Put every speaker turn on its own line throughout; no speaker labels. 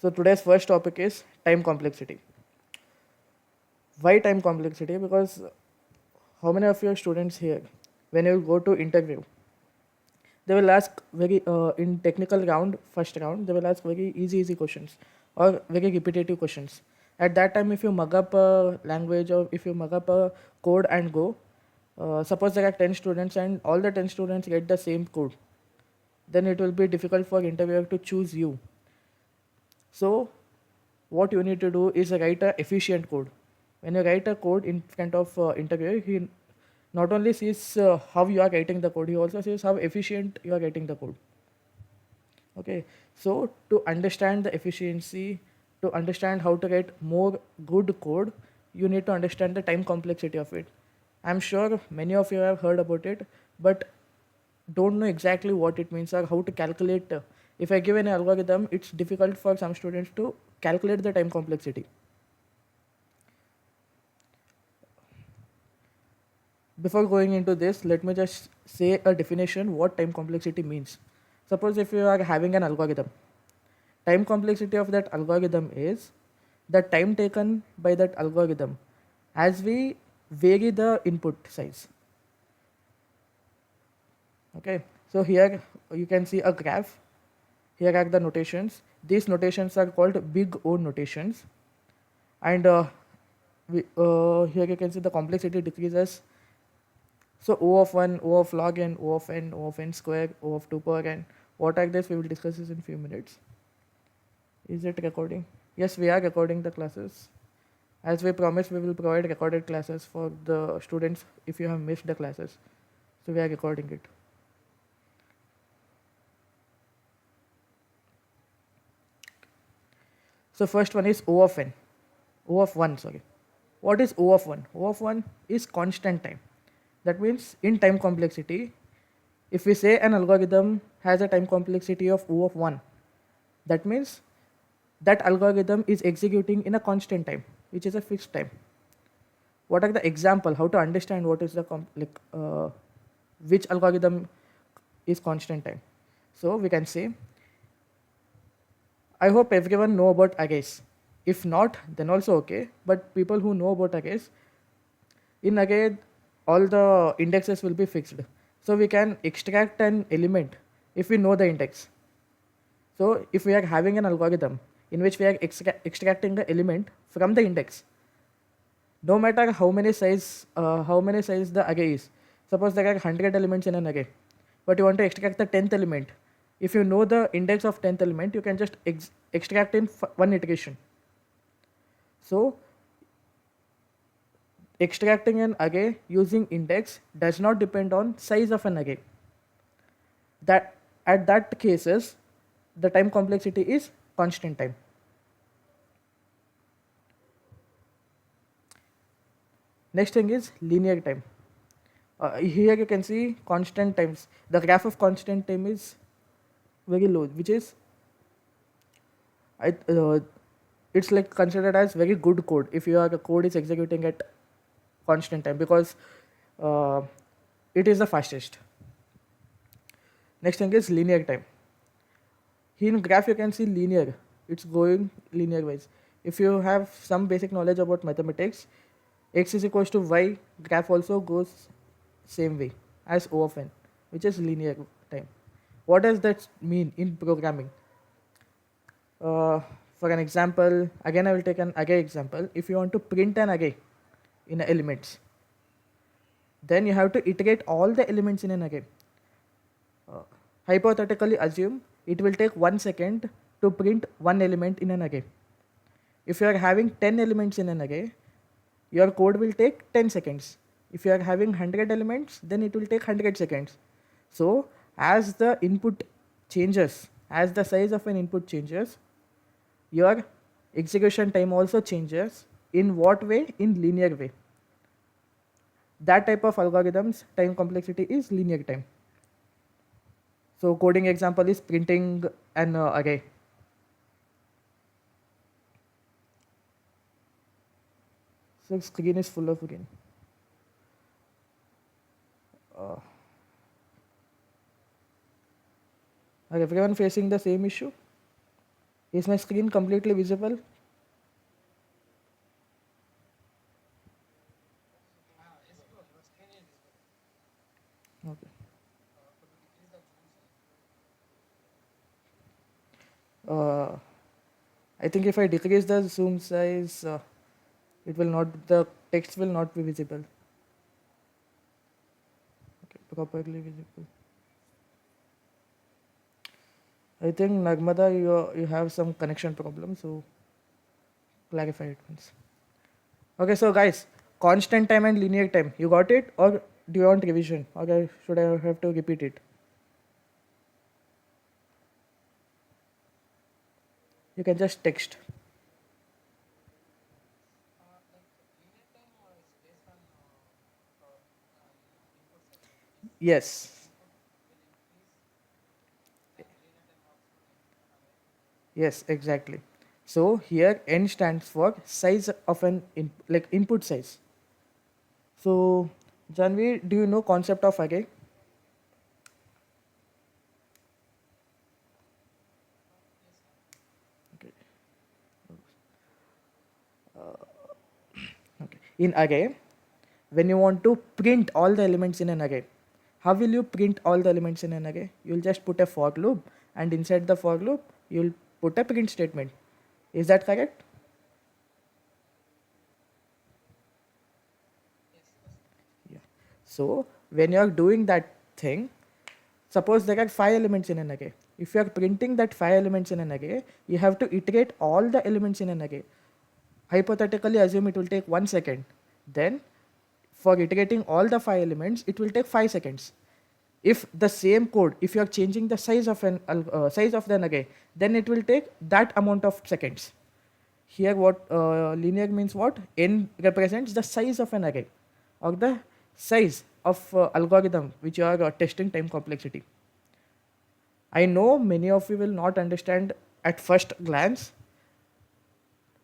So today's first topic is time complexity. Why time complexity? Because how many of your students here, when you go to interview, they will ask very in technical round, first round, they will ask very easy questions or very repetitive questions. At that time, if you mug up a language or if you mug up a code and go, suppose there are 10 students and all the 10 students get the same code, then it will be difficult for interviewer to choose you. So what you need to do is write a efficient code. When you write a code in front of interviewer, he not only sees how you are writing the code, he also sees how efficient you are writing the code. Okay, so to understand the efficiency, to understand how to write more good code, you need to understand the time complexity of it. I'm sure many of you have heard about it, but don't know exactly what it means or how to calculate. If I give an algorithm, it's difficult for some students to calculate the time complexity. Before going into this, let me just say a definition what time complexity means. Suppose if you are having an algorithm, time complexity of that algorithm is the time taken by that algorithm as we vary the input size. Okay, so here you can see a graph. Here are the notations. These notations are called big O notations, and here you can see the complexity decreases. So O of 1, O of log n, O of n square, O of 2 power n. What are this? We will discuss this in few minutes. Is it recording? Yes, we are recording the classes. As we promised, we will provide recorded classes for the students if you have missed the classes. So we are recording it. So first one is O of n. O of 1, sorry. What is O of 1? O of 1 is constant time. That means in time complexity, if we say an algorithm has a time complexity of O of 1, that means that algorithm is executing in a constant time, which is a fixed time. What are the example? How to understand what is the which algorithm is constant time? So we can say, I hope everyone know about arrays. If not, then also okay. But people who know about arrays, in array, all the indexes will be fixed. So we can extract an element if we know the index. So if we are having an algorithm in which we are extracting the element from the index, no matter how many size the array is. Suppose there are 100 elements in an array, but you want to extract the 10th element. If you know the index of 10th element, you can just extract in one iteration. So extracting an array using index does not depend on size of an array. That at that cases, the time complexity is constant time. Next thing is linear time. Here you can see constant times. The graph of constant time is very low, which is it's like considered as very good code if your code is executing at constant time, because it is the fastest. Next thing is linear time. Here in graph you can see linear, it's going linear wise. If you have some basic knowledge about mathematics, x is equals to y, graph also goes same way as O of n, which is linear time. What does that mean in programming? For an example, again I will take an array example. If you want to print an array in elements, then you have to iterate all the elements in an array. Hypothetically assume it will take 1 second to print one element in an array. If you are having 10 elements in an array, your code will take 10 seconds. If you are having 100 elements, then it will take 100 seconds. So as the input changes, as the size of an input changes, your execution time also changes. In what way? In linear way. That type of algorithms, time complexity is linear time. So coding example is printing an array. So screen is full of green. Are everyone facing the same issue? Is my screen completely visible? Okay. Uh, I think if I decrease the zoom size, it will not, the text will not be visible. Okay, properly visible. I think Nagmada, you have some connection problem, so clarify it once. Okay, so guys, constant time and linear time, you got it, or do you want revision? Okay, should I have to repeat it? You can just text. Yes, yes, exactly. So here n stands for size of an like input size. So Janvi, do you know concept of array? Okay. Okay. In array, when you want to print all the elements in an array, how will you print all the elements in an array? You'll just put a for loop, and inside the for loop, you'll put a print statement. Is that correct? Yeah. So when you're doing that thing, suppose there are 5 elements in an array. If you are printing that 5 elements in an array, you have to iterate all the elements in an array. Hypothetically, assume it will take 1 second. Then, for iterating all the 5 elements, it will take 5 seconds. If the same code, if you are changing the size of size of the array, then it will take that amount of seconds. Here, what linear means what? N represents the size of an array, or the size of algorithm which you are testing time complexity. I know many of you will not understand at first glance.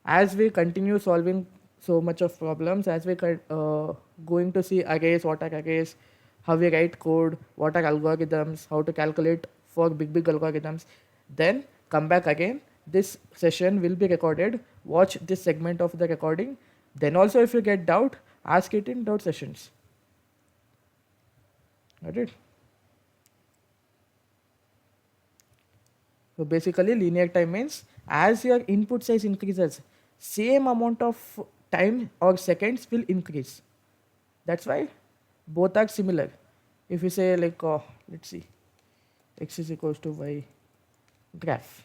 As we continue solving so much of problems, as we going to see arrays, what are arrays, how we write code, what are algorithms, how to calculate for big algorithms, then come back again. This session will be recorded. Watch this segment of the recording. Then also, if you get doubt, ask it in doubt sessions. Got it? So basically, linear time means as your input size increases, same amount of time or seconds will increase. That's why both are similar. If we say like, let's see, x is equals to y graph,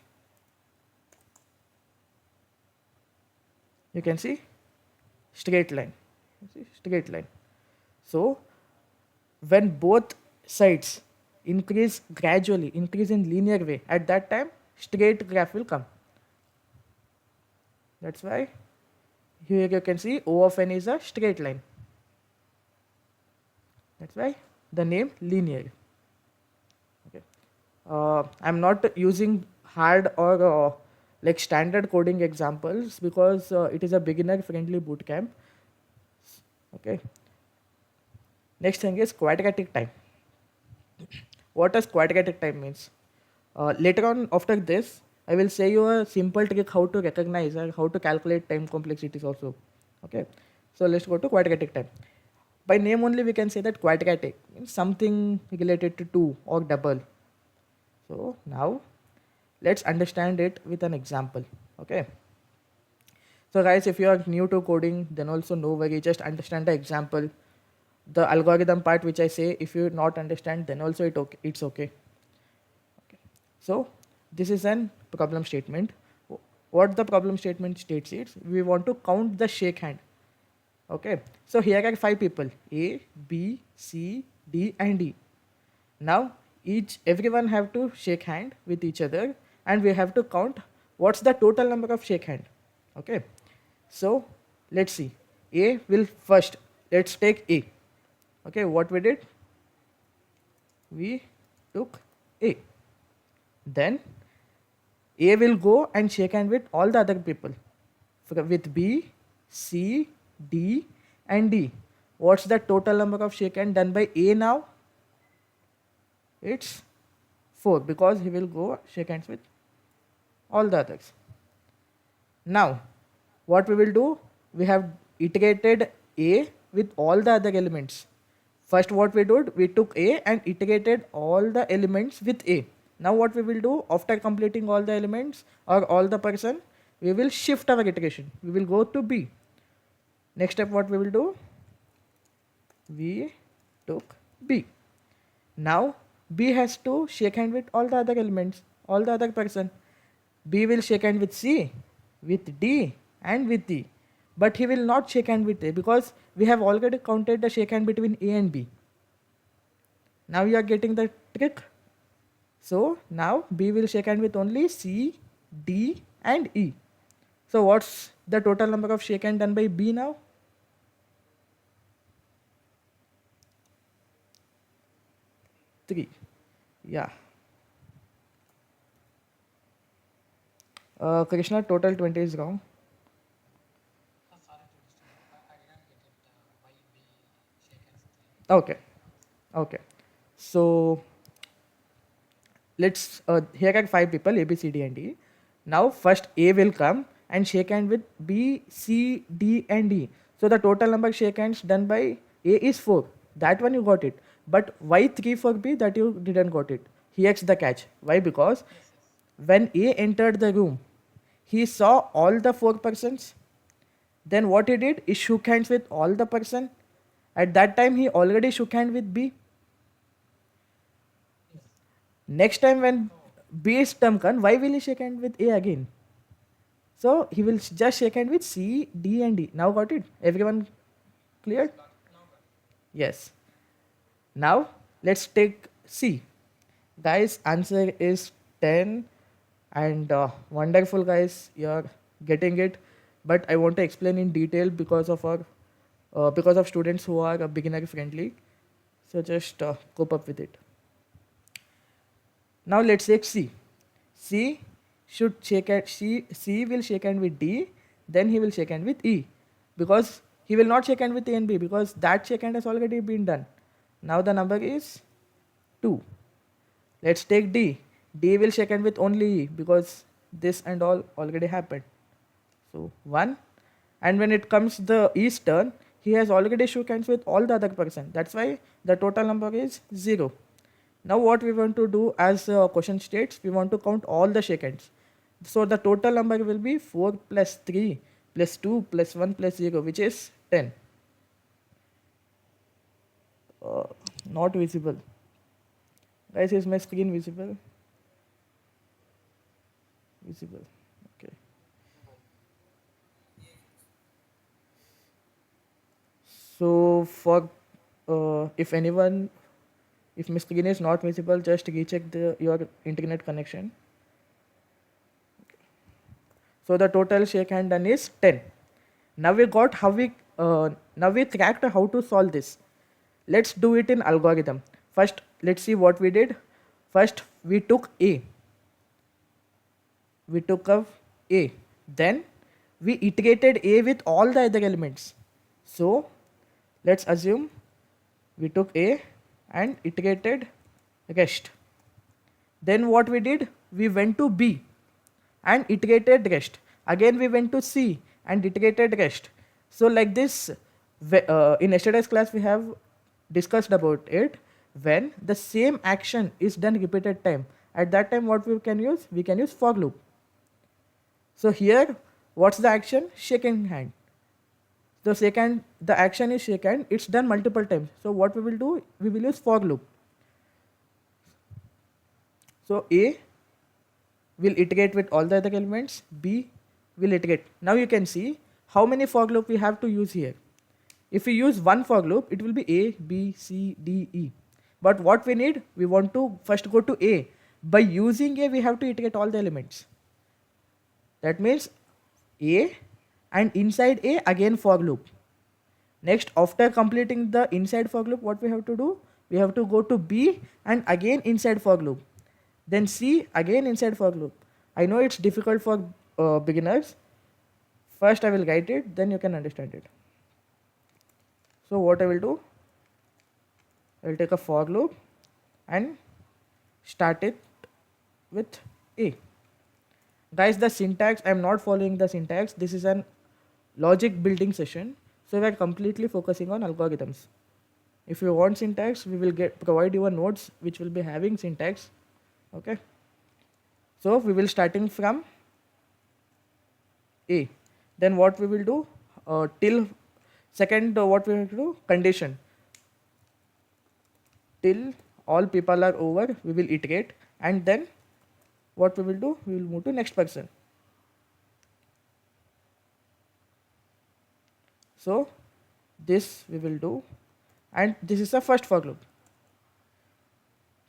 you can see straight line. You see straight line. So when both sides increase gradually, increase in linear way, at that time straight graph will come. That's why here you can see O of n is a straight line. That's why the name linear. Okay. I'm not using hard or like standard coding examples because it is a beginner friendly bootcamp. Okay. Next thing is quadratic time. What does quadratic time means? Later on after this, I will say you a simple trick how to recognize and how to calculate time complexities also. Okay. So let's go to quadratic time. By name only we can say that quadratic means something related to 2 or double. So now let's understand it with an example. Okay. So guys, if you are new to coding, then also no worry, just understand the example. The algorithm part which I say, if you not understand, then also it's okay. So this is an problem statement. What the problem statement states is we want to count the shake hand. Okay. So here are 5 people: A, B, C, D, and E. Now everyone have to shake hand with each other, and we have to count what's the total number of shake hand. Okay. So let's see. A will first. Let's take A. Okay. What we did? We took A. Then A will go and shake hand with all the other people. With B, C, D, and D. What's the total number of shake hand done by A now? It's 4 because he will go shake hands with all the others. Now, what we will do, we have iterated A with all the other elements. First what we did, we took A and iterated all the elements with A. Now what we will do, after completing all the elements or all the person, we will shift our iteration. We will go to B. Next step what we will do, we took B. Now B has to shake hand with all the other elements, all the other person. B will shake hand with C, with D and with E. But he will not shake hand with A because we have already counted the shake hand between A and B. Now you are getting the trick. So now B will shake hand with only C, D and E. So what's the total number of shake hand done by B now? 3. Yeah. Krishna, total 20 is wrong. Okay. Okay. So let's here are 5 people A, B, C, D and E. Now first A will come and shake hand with B, C, D and E. So the total number of shake hands done by A is 4. That one you got it. But why 3 for B? That you didn't got it. Here's the catch. Why? Because when A entered the room, he saw all the 4 persons. Then what he did, he shook hands with all the person. At that time he already shook hand with B. Next time when B is term come, why will he shake hand with A again? So he will just shake hand with C, D and E. Now got it? Everyone clear? Yes. Now let's take C. Guys, answer is 10 and wonderful guys, you're getting it. But I want to explain in detail because of our because of students who are beginner friendly. So just cope up with it. Now let's take C. C should shake hand. C will shake hand with D, then he will shake hand with E, because he will not shake hand with A and B because that shake hand has already been done. Now the number is 2. Let's take D. D will shake hand with only E because this and all already happened. So 1. And when it comes the E's turn, he has already shook hands with all the other person. That's why the total number is 0. Now what we want to do, as question states, we want to count all the shake hands. So the total number will be 4 plus 3 plus 2 plus 1 plus 0, which is 10. Not visible. Guys, is my screen visible? Visible. Okay. So for if my screen is not visible, just recheck your internet connection. So the total shake hand done is 10. Now we got now we cracked how to solve this. Let's do it in algorithm. First, let's see what we did. First, we took A. We took up A. Then we iterated A with all the other elements. So let's assume we took A and iterated rest. Then what we did, we went to B and iterated rest. Again we went to C and iterated rest. So like this, in yesterday's class we have discussed about it. When the same action is done repeated time, at that time what we can use? We can use for loop. So here, what's the action? Shaking hand. The action is shake hand. It's done multiple times. So what we will do? We will use for loop. So A will iterate with all the other elements. B will iterate. Now you can see how many for loop we have to use here. If we use one for loop, it will be A, B, C, D, E. But what we need? We want to first go to A. By using A, we have to iterate all the elements. That means A and inside A again for loop. Next, after completing the inside for loop, what we have to do? We have to go to B and again inside for loop. Then C, again inside for loop. I know it's difficult for beginners. First I will write it, then you can understand it. So what I will do? I will take a for loop and start it with A. Guys, the syntax, I'm not following the syntax. This is an logic building session. So we are completely focusing on algorithms. If you want syntax, we will provide you a notes which will be having syntax. Okay. So we will starting from A. Then what we will do, till second, what we will do, condition. Till all people are over, we will iterate, and then what we will do, we will move to next person. So this we will do, and this is the first for loop.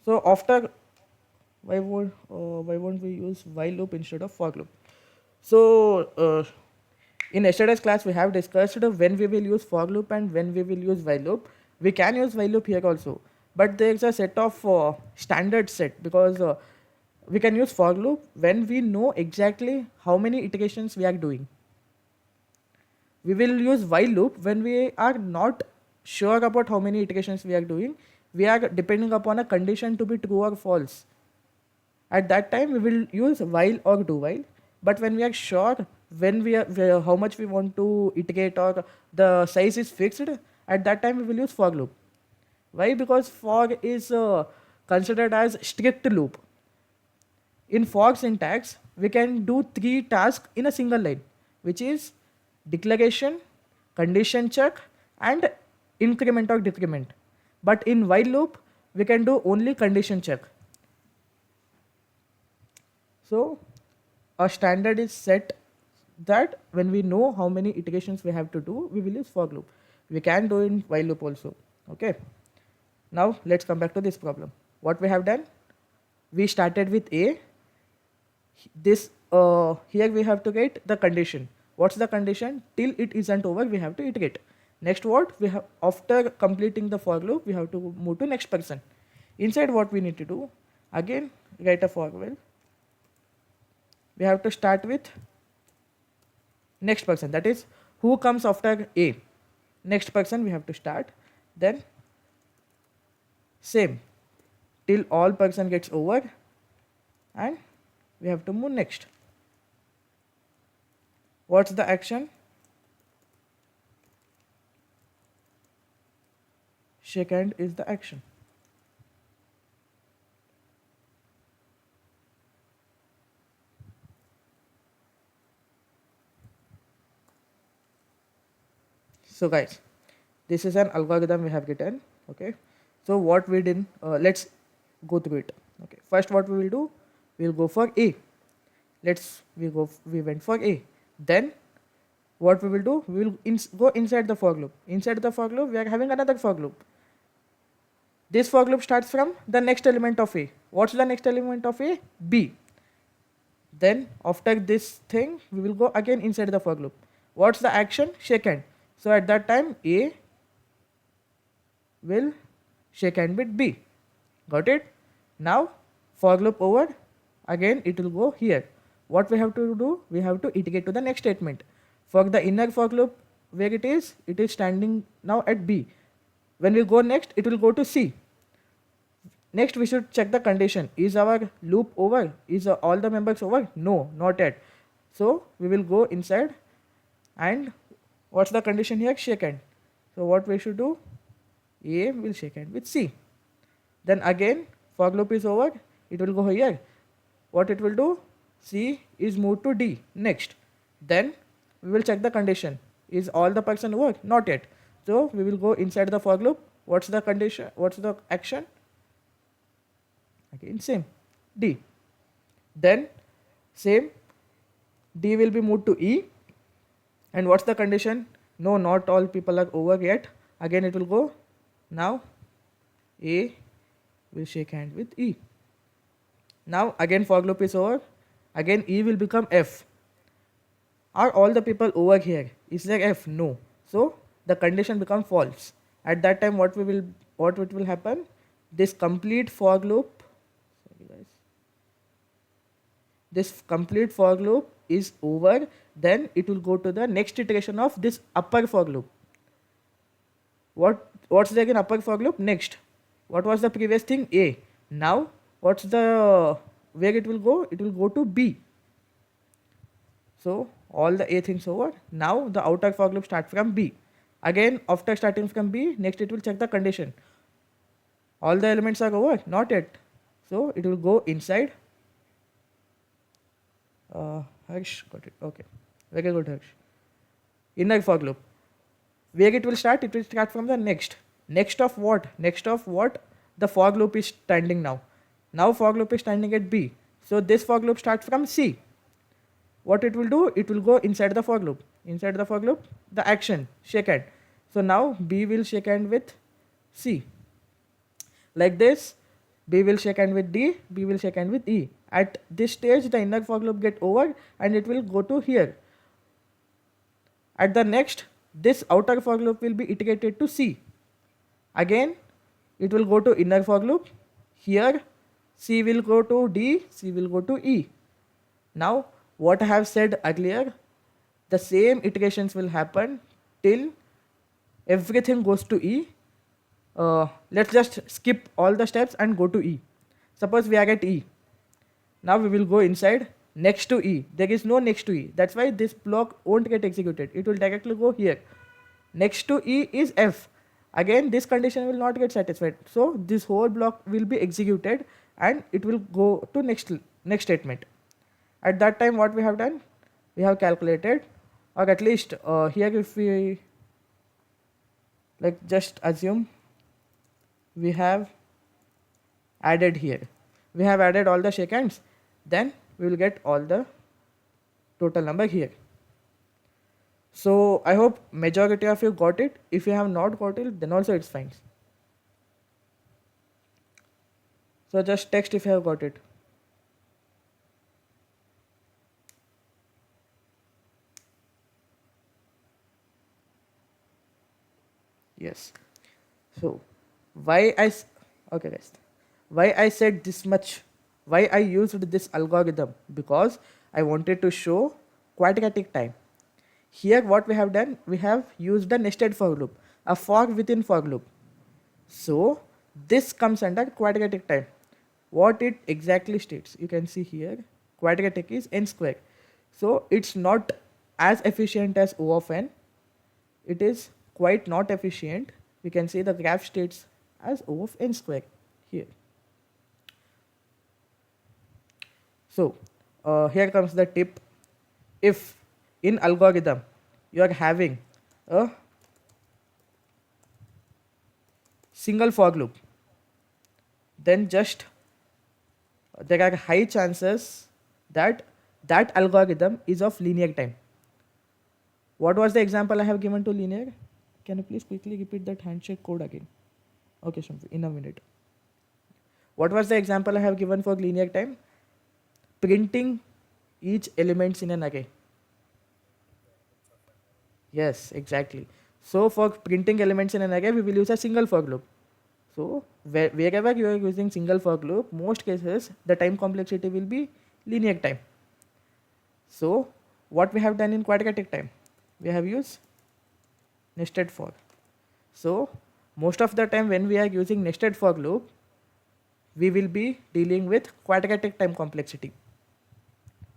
So after, why won't we use while loop instead of for loop? So in yesterday's class we have discussed when we will use for loop and when we will use while loop. We can use while loop here also, but there is a set of standard set, because we can use for loop when we know exactly how many iterations we are doing. We will use while loop when we are not sure about how many iterations we are doing. We are depending upon a condition to be true or false. At that time we will use while or do while. But when we are sure when we are how much we want to iterate or the size is fixed, at that time we will use for loop. Why? Because for is considered as strict loop. In for syntax, we can do 3 tasks in a single line, which is declaration, condition check, and increment or decrement. But in while loop, we can do only condition check. So a standard is set that when we know how many iterations we have to do, we will use for loop. We can do in while loop also. Okay. Now let's come back to this problem. What we have done? We started with A. This here we have to get the condition. What's the condition? Till it isn't over, we have to iterate. Next, what we have, after completing the for loop, we have to move to next person. Inside, what we need to do, again write a for while. We have to start with next person, that is who comes after A. Next person we have to start. Then same till all person gets over, and we have to move next. What's the action? Shake hand is the action. So guys, this is an algorithm we have written. Okay. So what we did, let's go through it. Okay. First, what we will do, we will go for A. We went for A. Then what we will do, we will go inside the for loop. Inside the for loop, we are having another for loop. This for loop starts from the next element of A. What's the next element of A? B. Then after this thing, we will go again inside the for loop. What's the action? Shake hand. So at that time, A will shake hand with B. Got it? Now for loop over. Again it will go here. What we have to do? We have to iterate to the next statement. For the inner for loop, where it is standing now at B. When we go next, it will go to C. Next, we should check the condition. Is our loop over? Is all the members over? No, not yet. So we will go inside, and what's the condition here? Shake hand. So what we should do? A will shake hand with C. Then again, for loop is over. It will go here. What it will do? C is moved to D. Next. Then we will check the condition. Is all the person over? Not yet. So we will go inside the for loop. What's the condition? What's the action? Again same. D. Then same. D will be moved to E. And what's the condition? No, not all people are over yet. Again it will go. Now A will shake hand with E. Now again for loop is over. Again E will become F. Are all the people over here? Is there F? No. So the condition becomes false. At that time, what will happen? This complete for loop. Sorry guys. This complete for loop is over. Then it will go to the next iteration of this upper for loop. What's there in upper for loop? Next. What was the previous thing? A. Now what's the where it will go? It will go to B. So all the A things over. Now the outer for loop starts from B. Again, after starting from B, next it will check the condition. All the elements are over, not yet. So it will go inside. Harsh got it. Okay, very good, Harsh. Inner for loop. Where it will start? It will start from the next. Next of what? Next of what? The for loop is standing now. Now for loop is standing at B. So this for loop starts from C. What it will do? It will go inside the for loop. Inside the for loop, the action shake hand. So now B will shake hand with C. Like this, B will shake hand with D, B will shake hand with E. At this stage, the inner for loop get over and it will go to here. At the next, this outer for loop will be iterated to C. Again, it will go to inner for loop. Here, C will go to D, C will go to E. Now, what I have said earlier, the same iterations will happen till everything goes to E. Let's just skip all the steps and go to E. Suppose we are at E. Now we will go inside next to E. There is no next to E. That's why this block won't get executed. It will directly go here. Next to E is F. Again, this condition will not get satisfied. So this whole block will be executed and it will go to next statement. At that time, what we have done? We have calculated, or at least here if we just assume we have added here. We have added all the shake hands, then we will get all the total number here. So I hope majority of you got it. If you have not got it, then also it's fine. So just text if you have got it. Yes. So why I said this much, why I used this algorithm, because I wanted to show quadratic time. Here what we have done, we have used a nested for loop, a for within for loop. So this comes under quadratic time. What it exactly states, you can see here, quadratic is n square. So it's not as efficient as O of n. It is quite not efficient. We can say the graph states as O of n square here. So here comes the tip. If in algorithm you are having a single for loop, then just there are high chances that that algorithm is of linear time. What was the example I have given to linear? Can you please quickly repeat that handshake code again? Okay, Shamsi, in a minute. What was the example I have given for linear time? Printing each elements in an array. Yes, exactly. So for printing elements in an array, we will use a single for loop. So wherever you are using single for loop, most cases the time complexity will be linear time. So what we have done in quadratic time, we have used nested for. So most of the time when we are using nested for loop, we will be dealing with quadratic time complexity.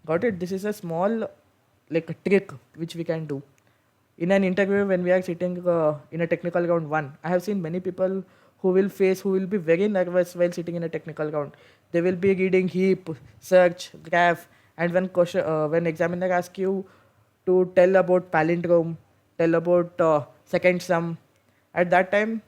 Got it? This is a small trick which we can do. In an interview when we are sitting in a technical round 1, I have seen many people who will be very nervous while sitting in a technical round. They will be reading heap, search, graph, and when examiner asks you to tell about palindrome, tell about second sum, at that time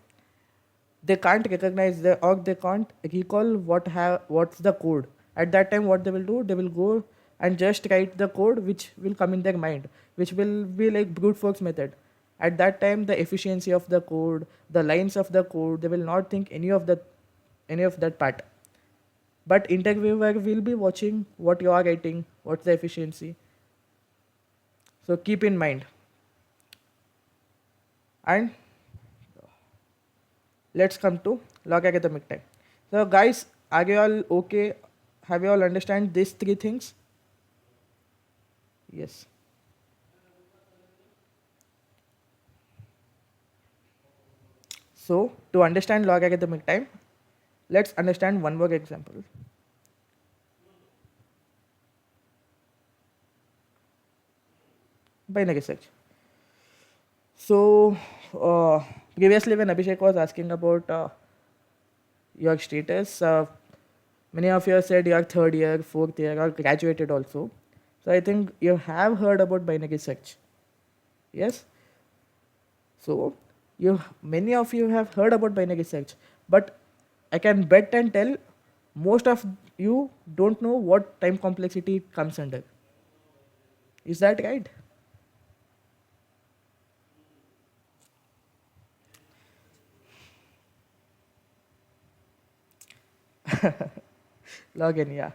they can't recognize or they can't recall what's the code. At that time what they will do, they will go and just write the code which will come in their mind, which will be like brute force method. At that time the efficiency of the code, the lines of the code, they will not think any of that part. But interviewer will be watching what you are writing, what's the efficiency. So keep in mind. And let's come to logarithmic time. So guys, are you all okay? Have you all understand these three things? Yes. So to understand logarithmic time, let's understand one more example. binary search. So previously when Abhishek was asking about your status, many of you said you are third year, fourth year, or graduated also. So I think you have heard about binary search. Yes. So you many of you have heard about binary search, but I can bet and tell most of you don't know what time complexity it comes under. Is that right? Login, yeah.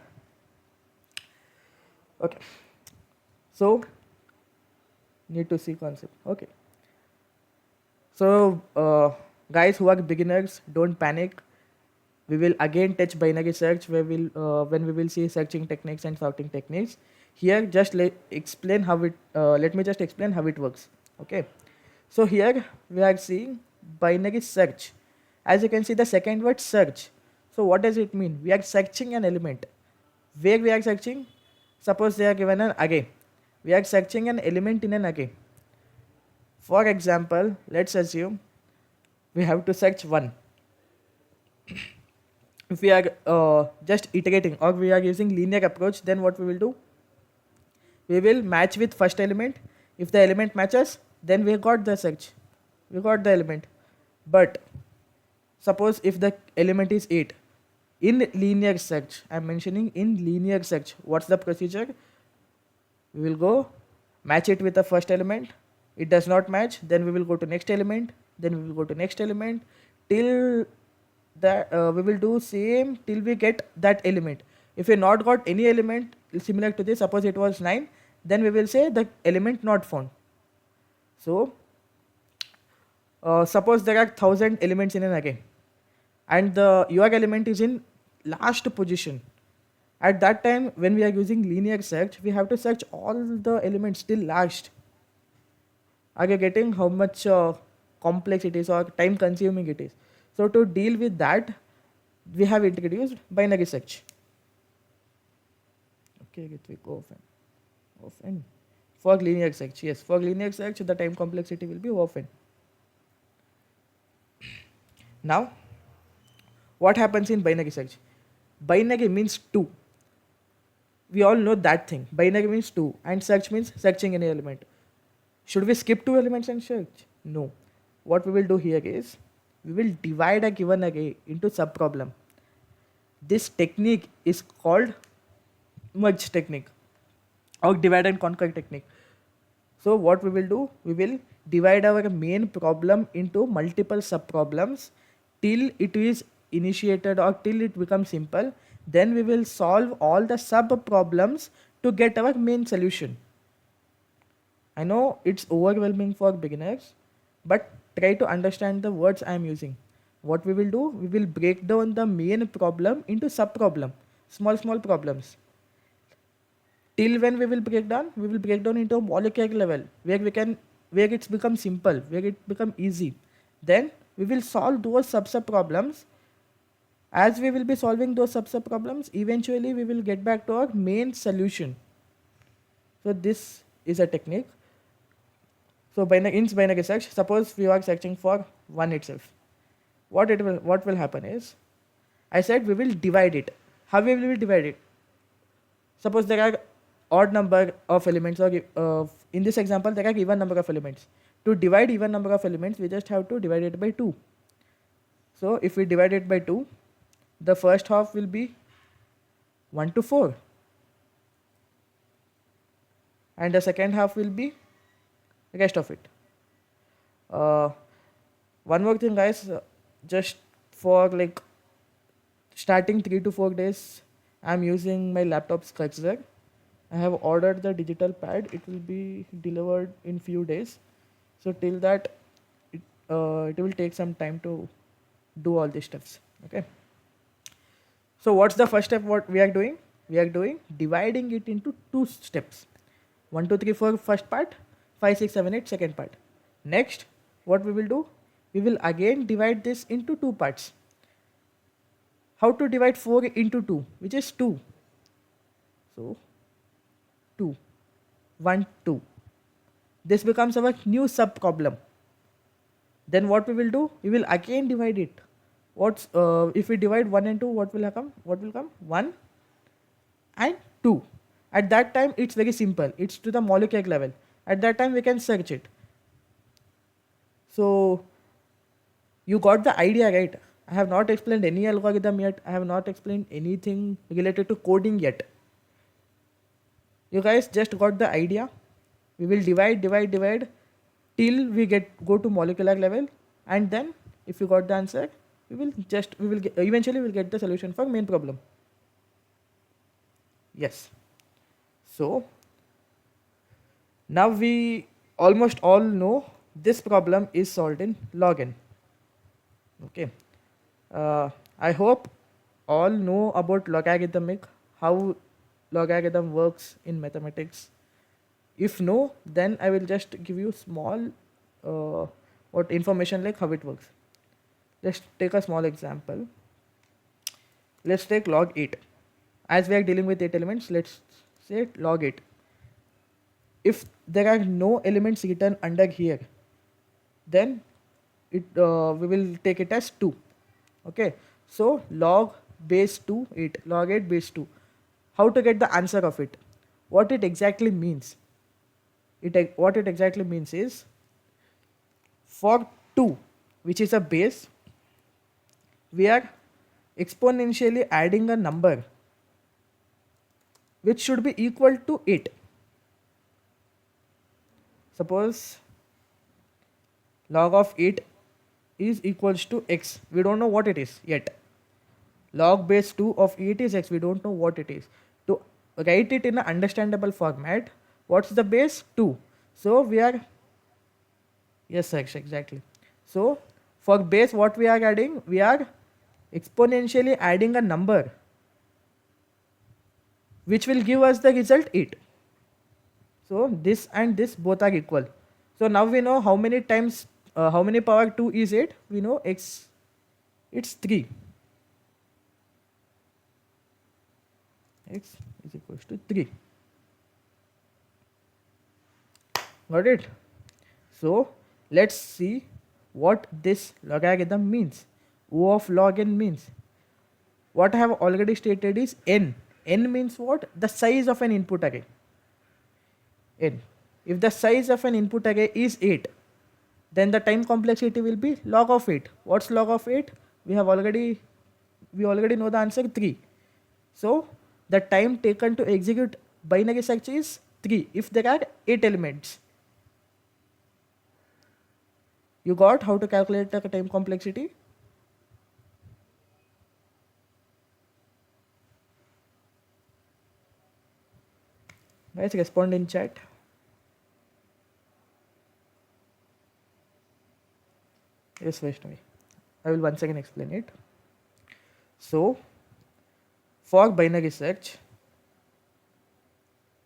Okay. So need to see concept. Okay. So guys who are beginners, don't panic. We will again touch binary search where when we will see searching techniques and sorting techniques. Here, just explain how it. Let me just explain how it works. Okay. So here we are seeing binary search. As you can see, the second word search. So what does it mean? We are searching an element. Where we are searching? Suppose they are given an array. We are searching an element in an array. For example, let's assume we have to search 1. If we are just iterating or we are using linear approach, then what we will do? We will match with first element. If the element matches, then we got the search. We got the element. But suppose if the element is 8, in linear search, I'm mentioning in linear search, what's the procedure? We will go match it with the first element. It does not match, then we will go to next element, then we will go to next element till that we will do same till we get that element. If we not got any element similar to this, suppose it was 9, then we will say the element not found. So suppose there are 1000 elements in an array and the your element is in last position. At that time when we are using linear search, we have to search all the elements till last. Are you getting how much complex it is or time consuming it is? So to deal with that, we have introduced binary search. Okay, Ritvik, often. For linear search, yes, for linear search, the time complexity will be often. Now, what happens in binary search? Binary means 2. We all know that thing. Binary means 2 and search means searching any element. Should we skip 2 elements and search? No. What we will do here is, we will divide a given array into subproblem. This technique is called merge technique or divide and conquer technique. So what we will do, we will divide our main problem into multiple subproblems till it is initiated or till it becomes simple. Then we will solve all the subproblems to get our main solution. I know it's overwhelming for beginners, but try to understand the words I am using. What we will do, we will break down the main problem into subproblem, small problems. Till when we will break down? We will break down into a molecular level where it's become simple, where it become easy. Then we will solve those sub problems. As we will be solving those sub problems, eventually we will get back to our main solution. So this is a technique. So in binary search, suppose we are searching for 1 itself. What will happen is, I said we will divide it. How we will divide it? Suppose there are odd number of elements, or in this example there are even number of elements. To divide even number of elements, we just have to divide it by 2. So if we divide it by 2, the first half will be 1 to 4 and the second half will be the rest of it. One more thing guys, just for like starting 3 to 4 days, I'm using my laptop's cursor. I have ordered the digital pad. It will be delivered in few days. So till that, it will take some time to do all these steps. Okay. So what's the first step? What we are doing? We are doing dividing it into 2 steps. 1, 2, 3, 4 first part, 5, 6, 7, 8 second part. Next, what we will do? We will again divide this into 2 parts. How to divide 4 into 2, which is 2. So 2, 1, 2. This becomes our new sub problem. Then what we will do? We will again divide it. What's if we divide 1 and 2, what will come? What will come? 1 and 2. At that time, it's very simple. It's to the molecular level. At that time, we can search it. So you got the idea, right? I have not explained any algorithm yet. I have not explained anything related to coding yet. You guys just got the idea. We will divide till we go to molecular level, and then if you got the answer, eventually we'll get the solution for main problem. Yes. So now we almost all know this problem is solved in log n. Okay. I hope all know about logarithmic, how logarithm works in mathematics. If no, then I will just give you small what information like how it works. Let's take a small example. Let's take log 8. As we are dealing with 8 elements, let's say log 8. If there are no elements written under here, then we will take it as 2. Okay. So log base 2, 8. Log 8 base 2. How to get the answer of it? What it exactly means? What it exactly means is, for 2, which is a base, we are exponentially adding a number which should be equal to 8. Suppose log of 8 is equals to x. We don't know what it is yet. Log base 2 of 8 is x. We don't know what it is. To write it in an understandable format, what's the base? 2. So we are, yes, exactly. So for base, what we are adding? We are exponentially adding a number which will give us the result 8. So this and this both are equal. So now we know how many times, how many power 2 is 8. We know x, it's 3. X is equals to 3. Got it? So let's see what this logarithm means. O of log n means. What I have already stated is n. N means what? The size of an input array. N. If the size of an input array is 8, then the time complexity will be log of 8. What's log of 8? We already know the answer, 3. So the time taken to execute binary search is 3 if there are 8 elements. You got how to calculate the time complexity? Guys, respond in chat. Yes, Vaishnavi. I will once again explain it. So, for binary search,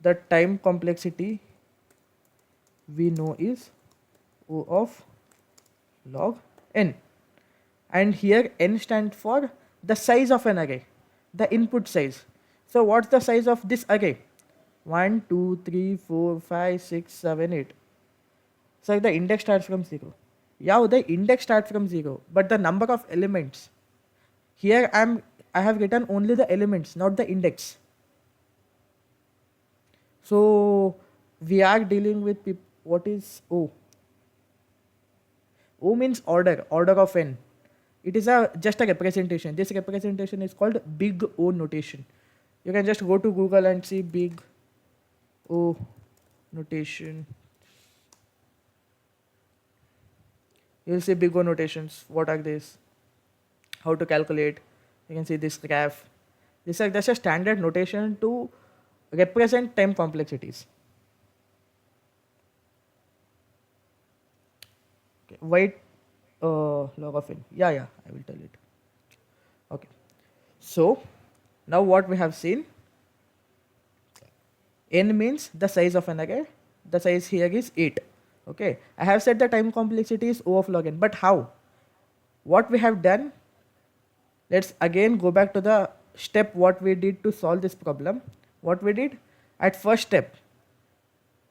the time complexity we know is O of log n. And here n stands for the size of an array, the input size. So what's the size of this array? 1, 2, 3, 4, 5, 6, 7, 8. So the index starts from 0. Yeah, the index starts from 0, but the number of elements, here I have written only the elements, not the index. So we are dealing with what is O? O means order of n. It is just a representation. This representation is called big O notation. You can just go to Google and see big O notation. You will see big O notations. What are these? How to calculate? You can see this graph. This is just a standard notation to represent time complexities. Okay. Why log of n? Yeah, I will tell it. Okay. So now what we have seen, n means the size of an array. The size here is 8. Okay. I have said the time complexity is O of log n, but how? What we have done, let's again go back to the step what we did to solve this problem. What we did at first step,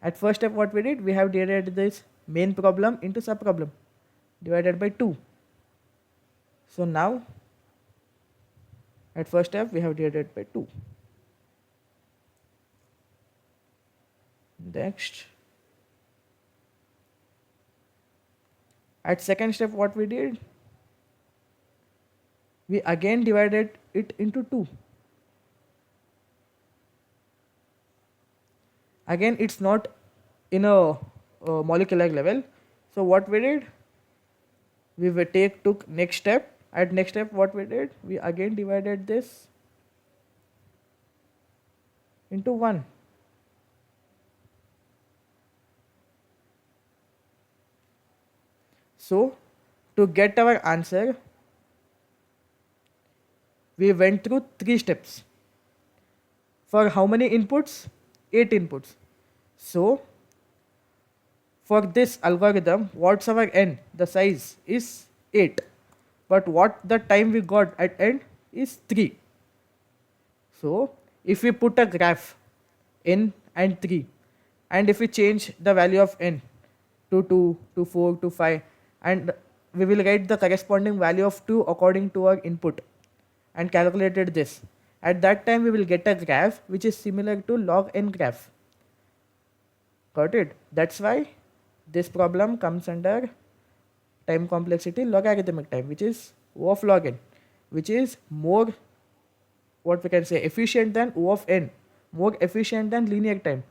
At first step, what we did, we have divided this main problem into sub problem divided by 2. So now at first step we have divided by 2. Next, at second step, what we did, we again divided it into 2. Again, it's not in a molecular level. So what we did, we will took next step. At next step, what we did, we again divided this into 1. So to get our answer, we went through 3 steps. For how many inputs? 8 inputs. So for this algorithm, what's our n? The size is 8. But what the time we got at end is 3. So if we put a graph n and 3, and if we change the value of n to 2, to 4, to 5, and we will get the corresponding value of 2 according to our input and calculated this. At that time we will get a graph which is similar to log n graph. Got it? That's why this problem comes under time complexity logarithmic time, which is O of log n, which is more, what we can say, efficient than O of n, more efficient than linear time.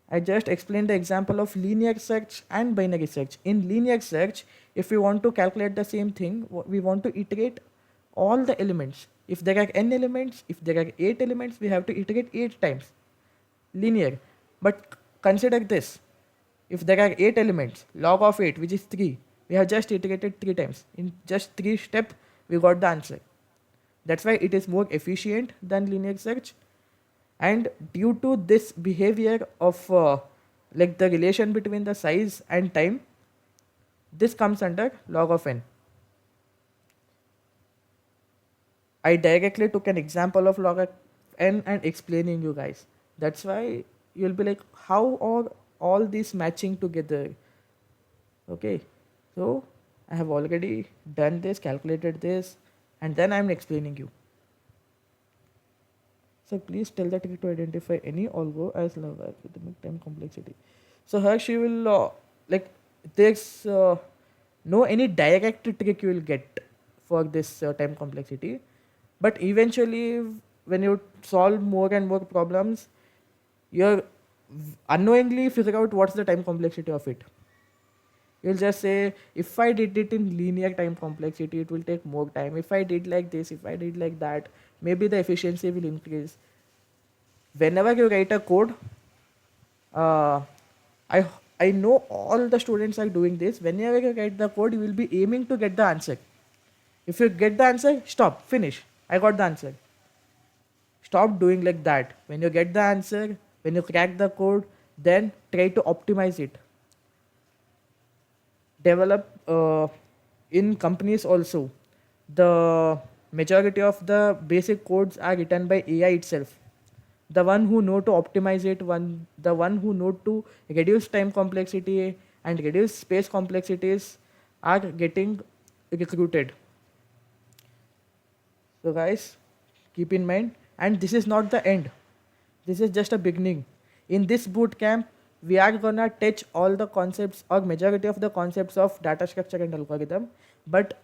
I just explained the example of linear search and binary search. In linear search, if we want to calculate the same thing, we want to iterate all the elements. If there are n elements, if there are 8 elements, we have to iterate 8 times. Linear. But consider this. If there are 8 elements, log of 8, which is 3, we have just iterated 3 times. In just 3 steps, we got the answer. That's why it is more efficient than linear search. And due to this behavior of like the relation between the size and time, this comes under log of n. I directly took an example of log of n and explaining you guys. That's why you'll be like, how are all these matching together? Okay, so I have already done this, calculated this, and then I'm explaining you. So please tell the trick to identify any algo as logarithmic time complexity. So here she will like there's no any direct trick you will get for this time complexity, but eventually when you solve more and more problems, you'll unknowingly figure out what's the time complexity of it. You'll just say, if I did it in linear time complexity, it will take more time. If I did like this, if I did like that, maybe the efficiency will increase. Whenever you write a code, uh, I I know all the students are doing this. Whenever you write the code, you will be aiming to get the answer. If you get the answer, stop, finish. I got the answer. Stop doing like that. When you get the answer, when you crack the code, then try to optimize it. Develop in companies also. The majority of the basic codes are written by AI itself. The one who know to optimize it, the one who know to reduce time complexity and reduce space complexities are getting recruited. So guys, keep in mind, and this is not the end. This is just a beginning. In this boot camp, we are gonna touch all the concepts or majority of the concepts of data structure and algorithm, but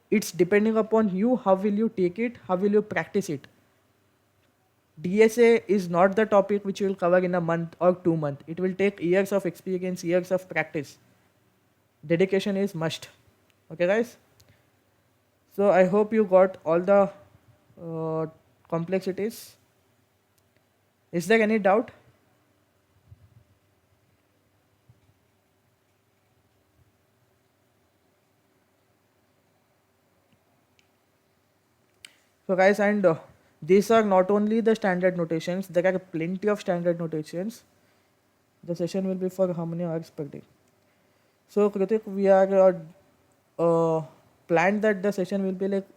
it's depending upon you, how will you take it, how will you practice it. DSA is not the topic which you will cover in a month or 2 months. It will take years of experience, years of practice. Dedication is must. Okay guys? So I hope you got all the complexities. Is there any doubt? So guys, and these are not only the standard notations, there are plenty of standard notations. The session will be for how many hours per day? So Kritik, we are planned that the session will be like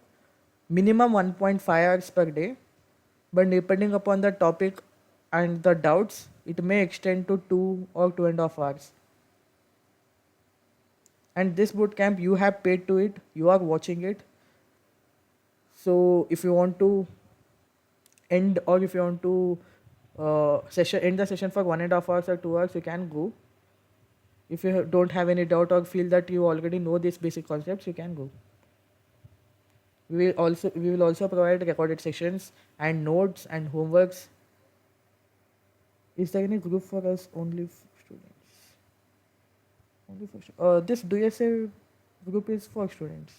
minimum 1.5 hours per day, but depending upon the topic, and the doubts, it may extend to 2 or 2.5 hours. And this boot camp, you have paid to it, you are watching it. So if you want to end, or if you want to session end the session for 1.5 hours or 2 hours, you can go. If you don't have any doubt or feel that you already know these basic concepts, you can go. We will also provide recorded sessions and notes and homeworks. Is there any group for us? Only students. Only for this DSA group is for students.